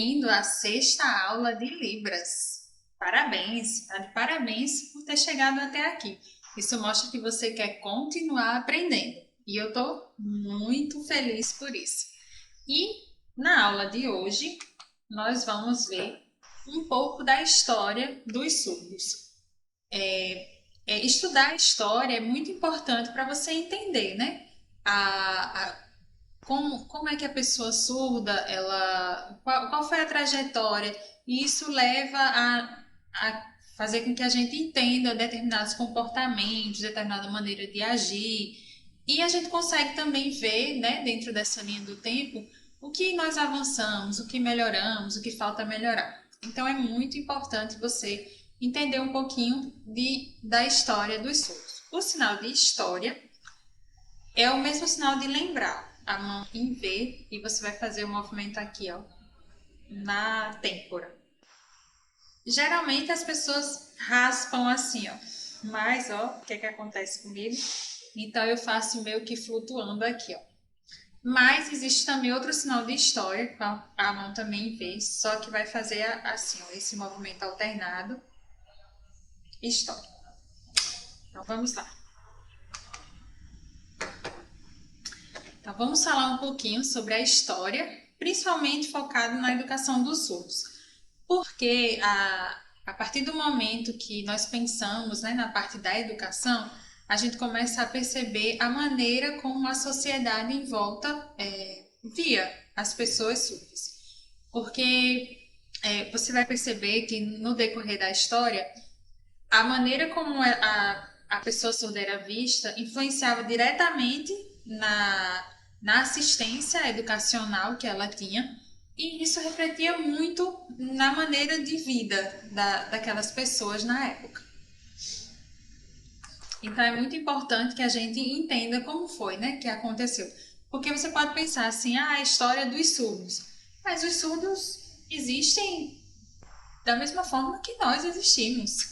bem-vindo à sexta aula de Libras. Parabéns, tá de parabéns por ter chegado até aqui. Isso mostra que você quer continuar aprendendo e eu estou muito feliz por isso. E na aula de hoje, nós vamos ver um pouco da história dos surdos. Estudar a história é muito importante para você entender, né? Como é que a pessoa surda, qual foi a trajetória, e isso leva a fazer com que a gente entenda determinados comportamentos, determinada maneira de agir, e a gente consegue também ver, né, dentro dessa linha do tempo, o que nós avançamos, o que melhoramos, o que falta melhorar. Então é muito importante você entender um pouquinho da história dos surdos. O sinal de história é o mesmo sinal de lembrar, a mão em V, e você vai fazer o movimento aqui, ó, na têmpora. Geralmente as pessoas raspam assim, ó, mas, ó, o que é que acontece comigo? Então eu faço meio que flutuando aqui, ó. Mas existe também outro sinal de história, com a mão também em V, só que vai fazer assim, ó, esse movimento alternado, história. Então vamos lá. Então, vamos falar um pouquinho sobre a história, principalmente focado na educação dos surdos. Porque a partir do momento que nós pensamos, né, na parte da educação, a gente começa a perceber a maneira como a sociedade em volta via as pessoas surdas. Porque você vai perceber que no decorrer da história, a maneira como a pessoa surda era vista influenciava diretamente na assistência educacional que ela tinha, e isso refletia muito na maneira de vida daquelas pessoas na época. Então é muito importante que a gente entenda como foi, né, que aconteceu. Porque você pode pensar assim, a história dos surdos. Mas os surdos existem da mesma forma que nós existimos,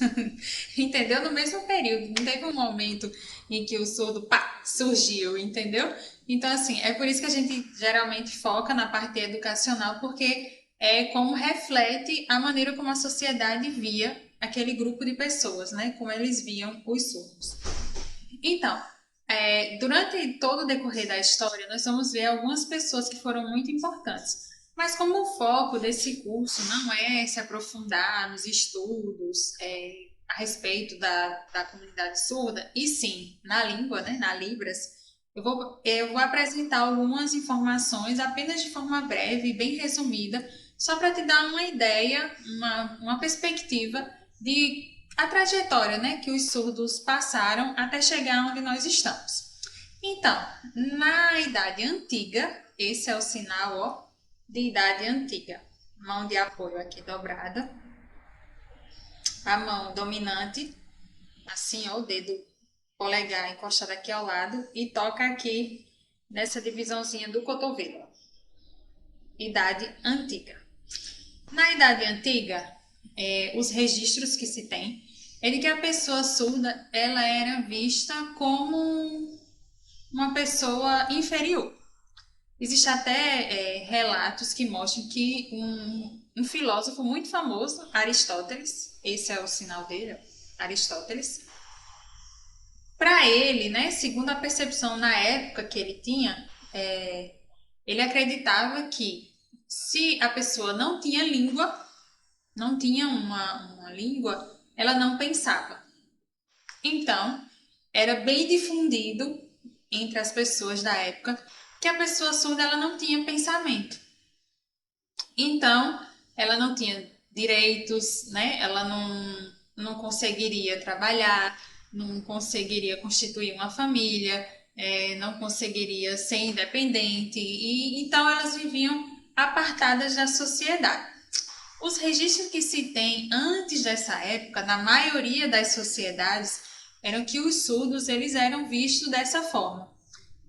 entendeu? No mesmo período, não teve um momento em que o surdo, pá, surgiu, entendeu? Então, assim, é por isso que a gente geralmente foca na parte educacional, porque é como reflete a maneira como a sociedade via aquele grupo de pessoas, né? Como eles viam os surdos. Então, durante todo o decorrer da história, nós vamos ver algumas pessoas que foram muito importantes. Mas como o foco desse curso não é se aprofundar nos estudos a respeito da comunidade surda, e sim na língua, né, na Libras, eu vou apresentar algumas informações apenas de forma breve e bem resumida, só para te dar uma ideia, uma perspectiva de a trajetória, né, que os surdos passaram até chegar onde nós estamos. Então, na Idade Antiga, esse é o sinal, ó, de Idade Antiga. Mão de apoio aqui dobrada. A mão dominante, assim, ó, o dedo polegar encostado aqui ao lado e toca aqui nessa divisãozinha do cotovelo. Idade Antiga. Na Idade Antiga, os registros que se tem é de que a pessoa surda ela era vista como uma pessoa inferior. Existem até relatos que mostram que um filósofo muito famoso, Aristóteles, esse é o sinal dele, Aristóteles, para ele, né, segundo a percepção na época que ele tinha, ele acreditava que se a pessoa não tinha língua, não tinha uma língua, ela não pensava. Então, era bem difundido entre as pessoas da época que a pessoa surda ela não tinha pensamento. Então, ela não tinha direitos, né? Ela não conseguiria trabalhar, não conseguiria constituir uma família, não conseguiria ser independente, e então elas viviam apartadas da sociedade. Os registros que se tem antes dessa época, na maioria das sociedades, eram que os surdos eles eram vistos dessa forma.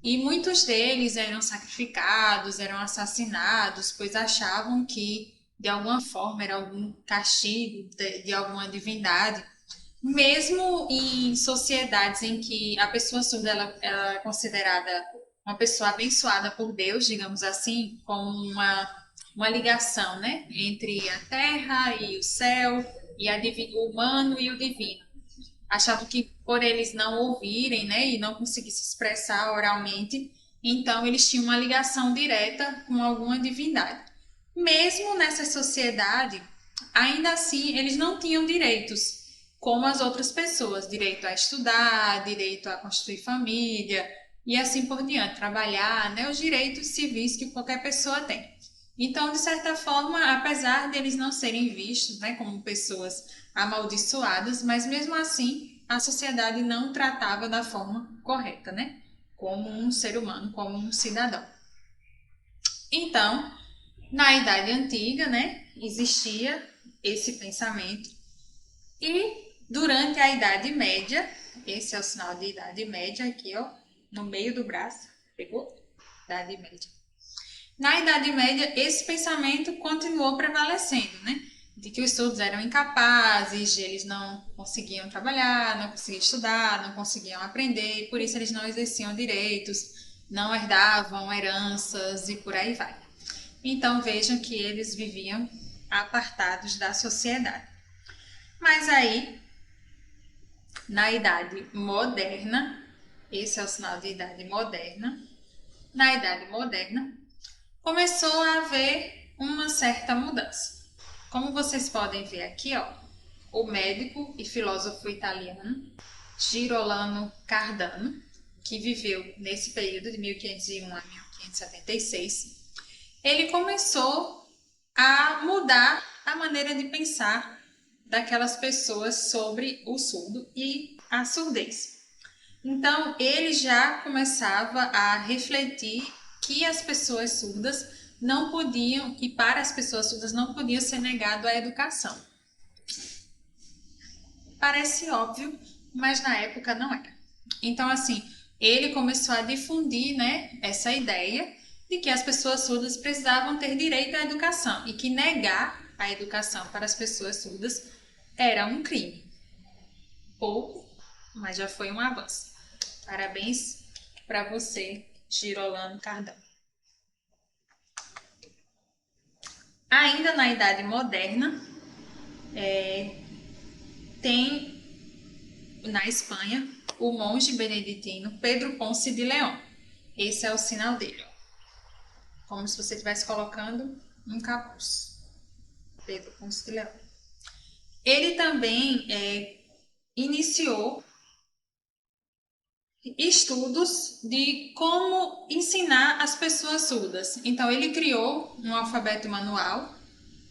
E muitos deles eram sacrificados, eram assassinados, pois achavam que de alguma forma era algum castigo de alguma divindade. Mesmo em sociedades em que a pessoa surda ela é considerada uma pessoa abençoada por Deus, digamos assim, como uma ligação, né, entre a terra e o céu, e o humano e o divino. Achavam que por eles não ouvirem, né, e não conseguir se expressar oralmente, então eles tinham uma ligação direta com alguma divindade. Mesmo nessa sociedade, ainda assim eles não tinham direitos como as outras pessoas, direito a estudar, direito a constituir família e assim por diante, trabalhar, né, os direitos civis que qualquer pessoa tem. Então, de certa forma, apesar de eles não serem vistos, né, como pessoas amaldiçoadas, mas mesmo assim a sociedade não tratava da forma correta, né, como um ser humano, como um cidadão. Então, na Idade Antiga, né, existia esse pensamento e durante a Idade Média, esse é o sinal de Idade Média aqui, ó, no meio do braço, pegou? Idade Média. Na Idade Média, esse pensamento continuou prevalecendo, né? De que os surdos eram incapazes, de eles não conseguiam trabalhar, não conseguiam estudar, não conseguiam aprender, e por isso eles não exerciam direitos, não herdavam heranças e por aí vai. Então vejam que eles viviam apartados da sociedade. Mas aí, na Idade Moderna, esse é o sinal de Idade Moderna, na Idade Moderna, começou a haver uma certa mudança. Como vocês podem ver aqui, ó, o médico e filósofo italiano Girolamo Cardano, que viveu nesse período de 1501 a 1576, ele começou a mudar a maneira de pensar daquelas pessoas sobre o surdo e a surdez. Então, ele já começava a refletir que as pessoas surdas não podiam, e para as pessoas surdas não podia ser negado a educação. Parece óbvio, mas na época não era. Então, assim, ele começou a difundir, né, essa ideia de que as pessoas surdas precisavam ter direito à educação e que negar a educação para as pessoas surdas era um crime. Pouco, mas já foi um avanço. Parabéns para você, Girolamo Cardano. Ainda na Idade Moderna, tem na Espanha o monge beneditino Pedro Ponce de León. Esse é o sinal dele, ó. Como se você estivesse colocando um capuz. Pedro Ponce de León. Ele também iniciou estudos de como ensinar as pessoas surdas. Então, ele criou um alfabeto manual,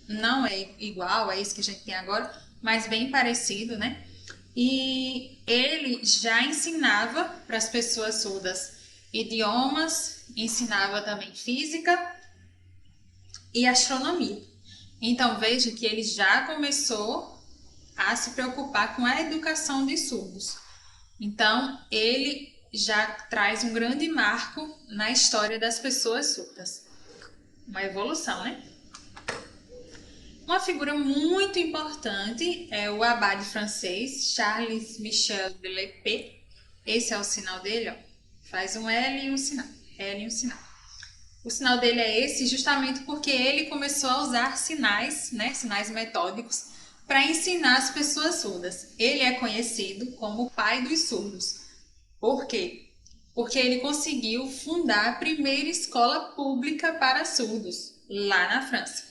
não é igual a esse que a gente tem agora, mas bem parecido, né? E ele já ensinava para as pessoas surdas idiomas, ensinava também física e astronomia. Então, veja que ele já começou a se preocupar com a educação de surdos. Então, ele já traz um grande marco na história das pessoas surdas. Uma evolução, né? Uma figura muito importante é o abade francês Charles Michel de Lespée. Esse é o sinal dele, ó. Faz um L e um sinal. L e um sinal. O sinal dele é esse justamente porque ele começou a usar sinais, né, sinais metódicos, para ensinar as pessoas surdas. Ele é conhecido como o pai dos surdos. Por quê? Porque ele conseguiu fundar a primeira escola pública para surdos, lá na França.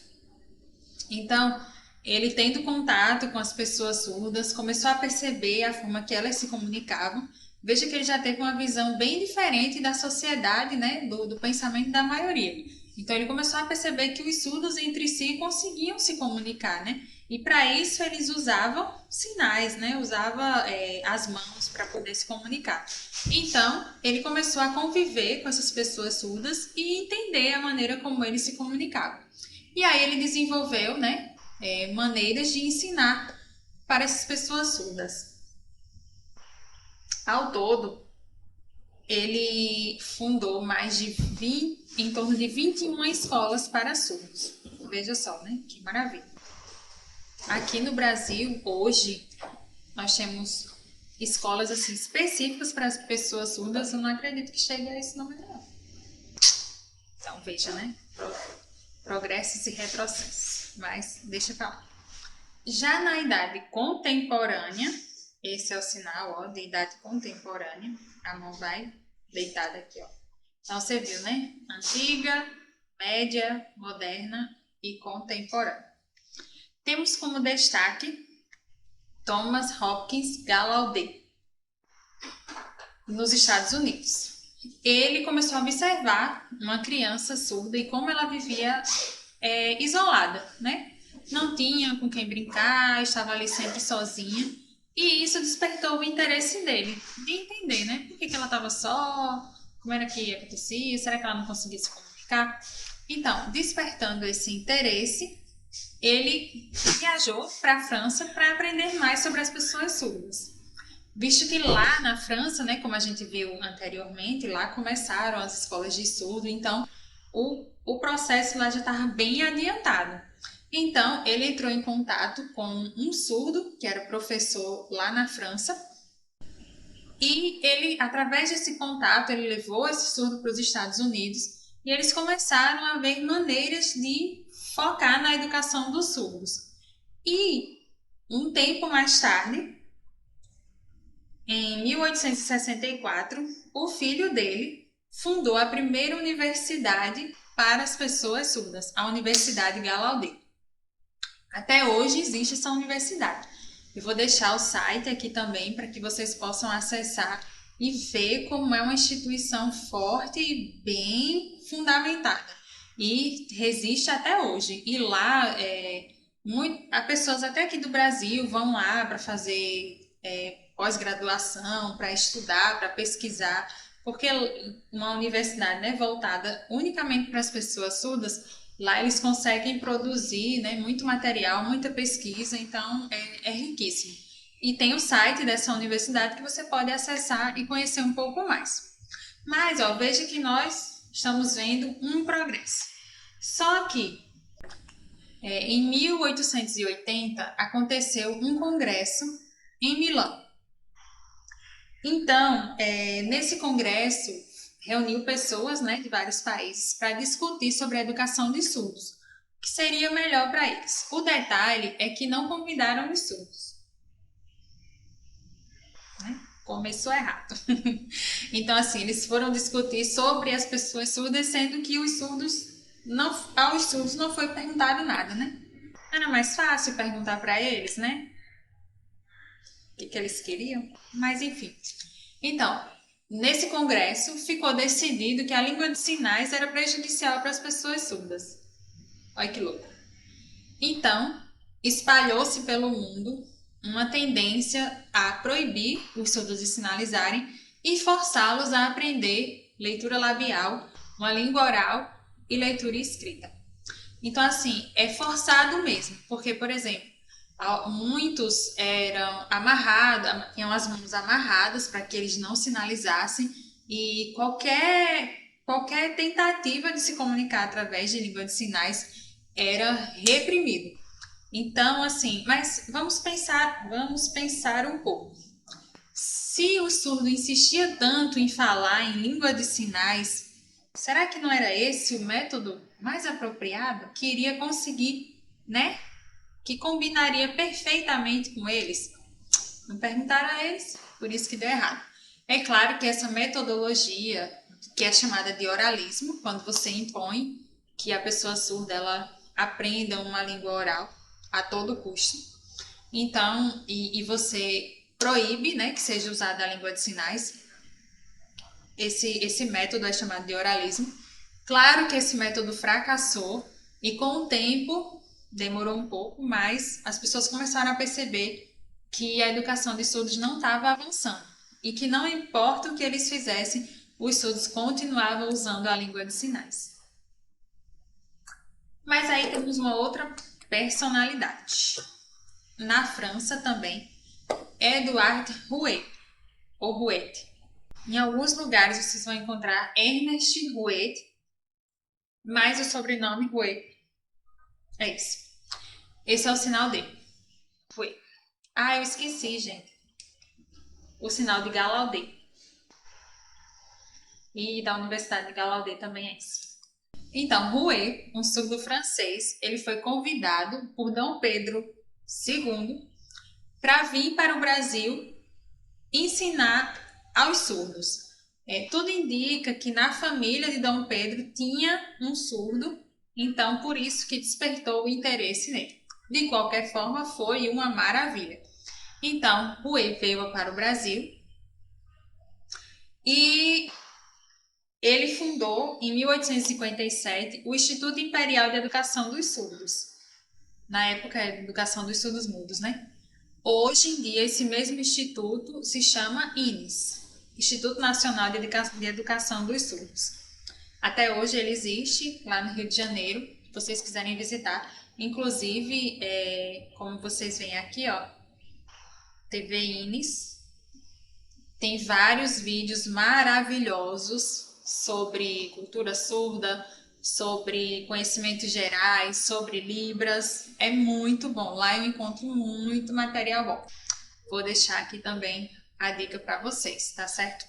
Então, ele tendo contato com as pessoas surdas, começou a perceber a forma que elas se comunicavam. Veja que ele já teve uma visão bem diferente da sociedade, né, do pensamento da maioria. Então, ele começou a perceber que os surdos entre si conseguiam se comunicar, né? E para isso eles usavam sinais, né? Usava as mãos para poder se comunicar. Então, ele começou a conviver com essas pessoas surdas e entender a maneira como eles se comunicavam. E aí ele desenvolveu, né, maneiras de ensinar para essas pessoas surdas. Ao todo, ele fundou mais de 20, em torno de 21 escolas para surdos. Veja só, né? Que maravilha. Aqui no Brasil, hoje, nós temos escolas assim, específicas para as pessoas surdas. Eu não acredito que chegue a esse número, não. Então, veja, né? progressos e retrocessos, mas deixa pra lá. Já na idade contemporânea, esse é o sinal, ó, de idade contemporânea, a mão vai deitada aqui, ó. Então você viu, né? Antiga, média, moderna e contemporânea. Temos como destaque Thomas Hopkins Gallaudet, nos Estados Unidos. Ele começou a observar uma criança surda e como ela vivia isolada, né? Não tinha com quem brincar, estava ali sempre sozinha. E isso despertou o interesse dele, de entender, né? Por que ela estava só, como era que acontecia, será que ela não conseguia se comunicar? Então, despertando esse interesse, ele viajou para a França para aprender mais sobre as pessoas surdas. Visto que lá na França, né, como a gente viu anteriormente, lá começaram as escolas de surdo, então o processo lá já estava bem adiantado. Então, ele entrou em contato com um surdo, que era professor lá na França, e ele, através desse contato, ele levou esse surdo para os Estados Unidos, e eles começaram a ver maneiras de focar na educação dos surdos. E, um tempo mais tarde, em 1864, o filho dele fundou a primeira universidade para as pessoas surdas, a Universidade Gallaudet. Até hoje existe essa universidade. Eu vou deixar o site aqui também para que vocês possam acessar e ver como é uma instituição forte e bem fundamentada. E resiste até hoje. E lá, as pessoas até aqui do Brasil vão lá para fazer pós-graduação, para estudar, para pesquisar, porque uma universidade, né, voltada unicamente para as pessoas surdas, lá eles conseguem produzir, né, muito material, muita pesquisa, então é riquíssimo. E tem o site dessa universidade que você pode acessar e conhecer um pouco mais. Mas, ó, veja que nós estamos vendo um progresso. Só que, em 1880, aconteceu um congresso em Milão. Então, nesse congresso, reuniu pessoas, né, de vários países para discutir sobre a educação de surdos, o que seria melhor para eles. O detalhe é que não convidaram os surdos. Né? Começou errado. Então, assim, eles foram discutir sobre as pessoas surdas, sendo que aos surdos não foi perguntado nada, né? Era mais fácil perguntar para eles, né? O que eles queriam. Mas, enfim. Então, nesse congresso ficou decidido que a língua de sinais era prejudicial para as pessoas surdas. Olha que louco. Então, espalhou-se pelo mundo uma tendência a proibir os surdos de sinalizarem e forçá-los a aprender leitura labial, uma língua oral e leitura escrita. Então, assim, é forçado mesmo, porque, por exemplo, muitos eram amarrados, tinham as mãos amarradas para que eles não sinalizassem e qualquer tentativa de se comunicar através de língua de sinais era reprimido. Então, assim, mas vamos pensar um pouco. Se o surdo insistia tanto em falar em língua de sinais, será que não era esse o método mais apropriado que iria conseguir, né? Que combinaria perfeitamente com eles? Não perguntaram a eles, por isso que deu errado. É claro que essa metodologia, que é chamada de oralismo, quando você impõe que a pessoa surda ela aprenda uma língua oral a todo custo, então, e você proíbe, né, que seja usada a língua de sinais, esse método é chamado de oralismo. Claro que esse método fracassou e com o tempo, demorou um pouco, mas as pessoas começaram a perceber que a educação de surdos não estava avançando e que não importa o que eles fizessem, os surdos continuavam usando a língua de sinais. Mas aí temos uma outra personalidade. Na França também, Edouard Rouet, ou Rouet. Em alguns lugares vocês vão encontrar Ernest Rouet, mas o sobrenome Rouet. É isso. Esse é o sinal dele. Rouet. Ah, eu esqueci, gente. O sinal de Gallaudet. E da Universidade de Gallaudet também é isso. Então, Rouet, um surdo francês, ele foi convidado por Dom Pedro II para vir para o Brasil ensinar aos surdos. Tudo indica que na família de Dom Pedro tinha um surdo, então por isso que despertou o interesse nele. De qualquer forma, foi uma maravilha. Então, Rouet veio para o Brasil e ele fundou, em 1857, o Instituto Imperial de Educação dos Surdos. Na época era Educação dos Surdos Mudos, né? Hoje em dia, esse mesmo instituto se chama INES, Instituto Nacional de Educação dos Surdos. Até hoje ele existe lá no Rio de Janeiro, se vocês quiserem visitar. Inclusive, como vocês veem aqui, ó, TV INES, tem vários vídeos maravilhosos sobre cultura surda, sobre conhecimentos gerais, sobre Libras. É muito bom. Lá eu encontro muito material bom. Vou deixar aqui também a dica para vocês, tá certo?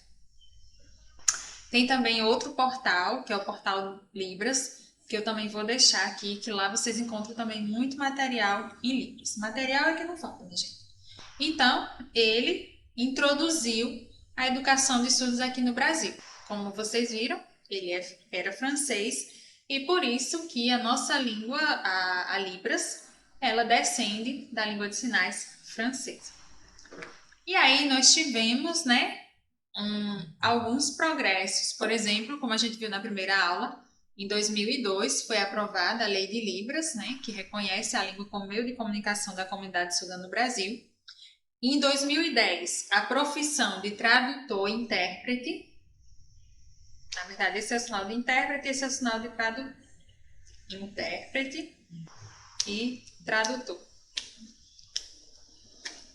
Tem também outro portal, que é o portal Libras, que eu também vou deixar aqui, que lá vocês encontram também muito material em Libras. Material é que não falta, minha gente. Então, ele introduziu a educação de surdos aqui no Brasil. Como vocês viram, ele era francês e por isso que a nossa língua, a Libras, ela descende da língua de sinais francesa. E aí nós tivemos, né, alguns progressos. Por exemplo, como a gente viu na primeira aula, em 2002 foi aprovada a Lei de Libras, né, que reconhece a língua como meio de comunicação da comunidade surda no Brasil. Em 2010, a profissão de tradutor e intérprete, na verdade esse é o sinal de intérprete, esse é o sinal de intérprete e tradutor.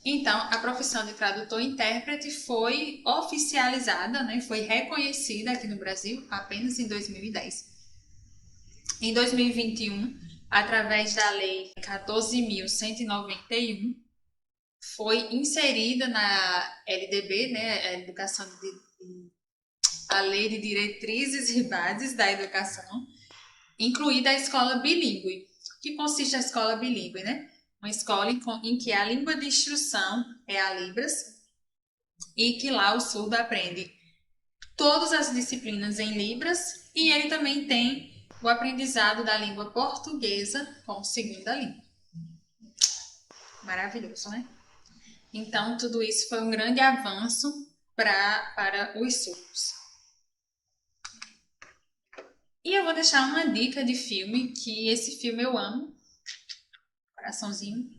Então, a profissão de tradutor e intérprete foi oficializada, né, foi reconhecida aqui no Brasil apenas em 2010. Em 2021, através da Lei 14.191, foi inserida na LDB, né, a Lei de Diretrizes e Bases da Educação, incluída a escola bilíngue. O que consiste a escola bilíngue, né? Uma escola em que a língua de instrução é a Libras e que lá o surdo aprende todas as disciplinas em Libras e ele também tem o aprendizado da língua portuguesa como segunda língua. Maravilhoso, né? Então, tudo isso foi um grande avanço para os surdos. E eu vou deixar uma dica de filme, que esse filme eu amo. Coraçãozinho.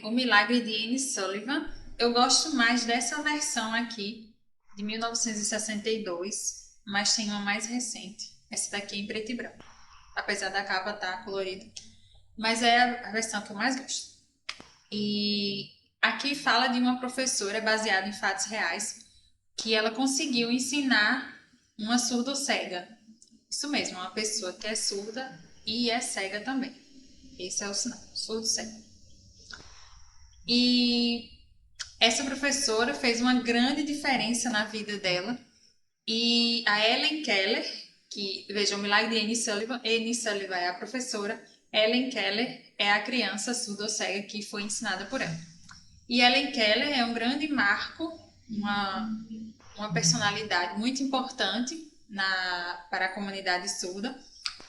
O Milagre de Anne Sullivan. Eu gosto mais dessa versão aqui, de 1962, mas tem uma mais recente. Essa daqui é em preto e branco. Apesar da capa estar colorida. Mas é a versão que eu mais gosto. E aqui fala de uma professora baseada em fatos reais, que ela conseguiu ensinar uma surdo-cega. Isso mesmo, uma pessoa que é surda e é cega também. Esse é o sinal, surdo-cego. E essa professora fez uma grande diferença na vida dela. E a Ellen Keller, que, veja, o milagre de Anne Sullivan é a professora, Ellen Keller é a criança surdo-cega que foi ensinada por ela. E Ellen Keller é um grande marco, uma personalidade muito importante para a comunidade surda,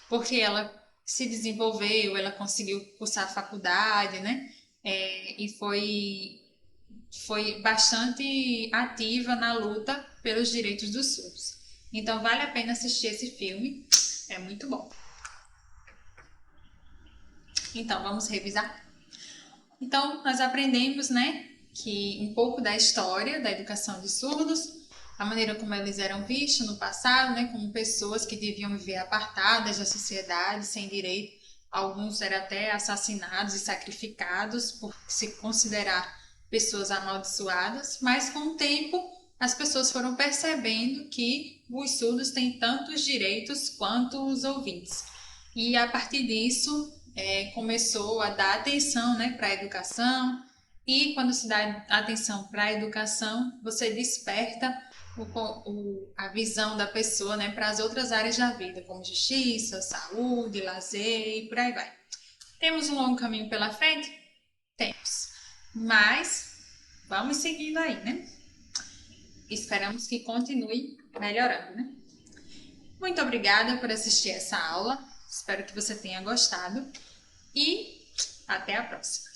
porque ela se desenvolveu, ela conseguiu cursar a faculdade, né? E foi bastante ativa na luta pelos direitos dos surdos. Então vale a pena assistir esse filme, é muito bom. Então vamos revisar? Então nós aprendemos, né, que um pouco da história da educação de surdos, a maneira como eles eram vistos no passado, né, como pessoas que deviam viver apartadas da sociedade, sem direito. Alguns eram até assassinados e sacrificados por se considerar pessoas amaldiçoadas, mas com o tempo as pessoas foram percebendo que os surdos têm tantos direitos quanto os ouvintes. E a partir disso começou a dar atenção, né, para a educação, e quando se dá atenção para a educação, você desperta a visão da pessoa, né, para as outras áreas da vida, como justiça, saúde, lazer e por aí vai. Temos um longo caminho pela frente? Temos. Mas vamos seguindo aí, né? Esperamos que continue melhorando, né? Muito obrigada por assistir essa aula. Espero que você tenha gostado e até a próxima.